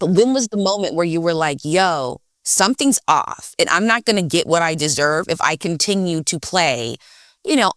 But when was the moment where you were like, yo, something's off and I'm not going to get what I deserve if I continue to play,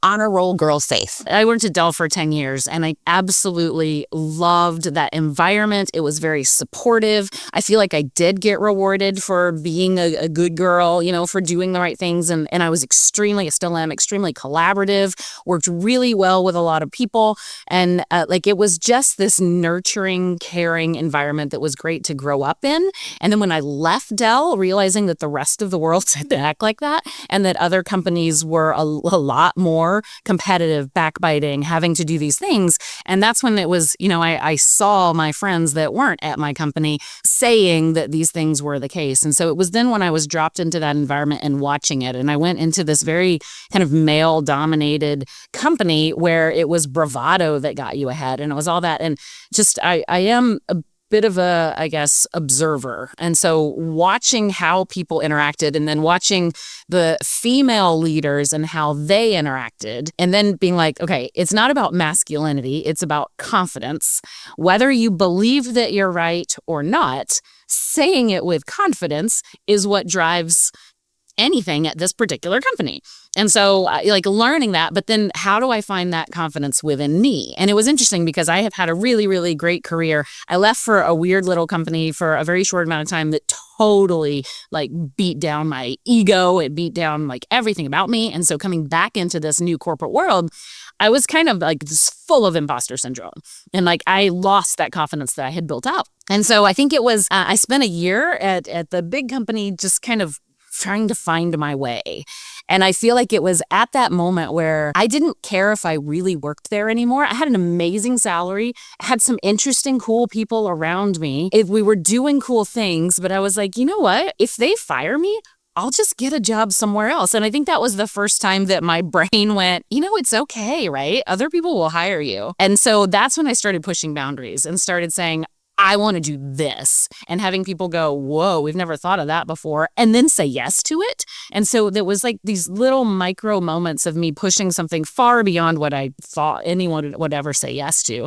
honor roll girl safe? I went to Dell for 10 years and I absolutely loved that environment. It was very supportive. I feel like I did get rewarded for being a good girl, for doing the right things. And I still am extremely collaborative, worked really well with a lot of people. And it was just this nurturing, caring environment that was great to grow up in. And then when I left Dell, realizing that the rest of the world didn't act like that and that other companies were a lot more competitive, backbiting, having to do these things. And that's when it was, I saw my friends that weren't at my company saying that these things were the case. And so it was then when I was dropped into that environment and watching it. And I went into this very kind of male-dominated company where it was bravado that got you ahead. And it was all that. And just, I am a bit of a, I guess, observer. And so watching how people interacted and then watching the female leaders and how they interacted and then being like, okay, it's not about masculinity, it's about confidence. Whether you believe that you're right or not, saying it with confidence is what drives anything at this particular company. And so learning that, but then how do I find that confidence within me? And it was interesting because I have had a really, really great career. I left for a weird little company for a very short amount of time that totally beat down my ego. It beat down everything about me. And so coming back into this new corporate world, I was kind of just full of imposter syndrome. And I lost that confidence that I had built up. And so I think it was, I spent a year at the big company just kind of trying to find my way. And I feel like it was at that moment where I didn't care if I really worked there anymore. I had an amazing salary, I had some interesting, cool people around me. If we were doing cool things, but I was like, you know what? If they fire me, I'll just get a job somewhere else. And I think that was the first time that my brain went, it's okay, right? Other people will hire you. And so that's when I started pushing boundaries and started saying, I want to do this, and having people go, whoa, we've never thought of that before, and then say yes to it. And so there was these little micro moments of me pushing something far beyond what I thought anyone would ever say yes to.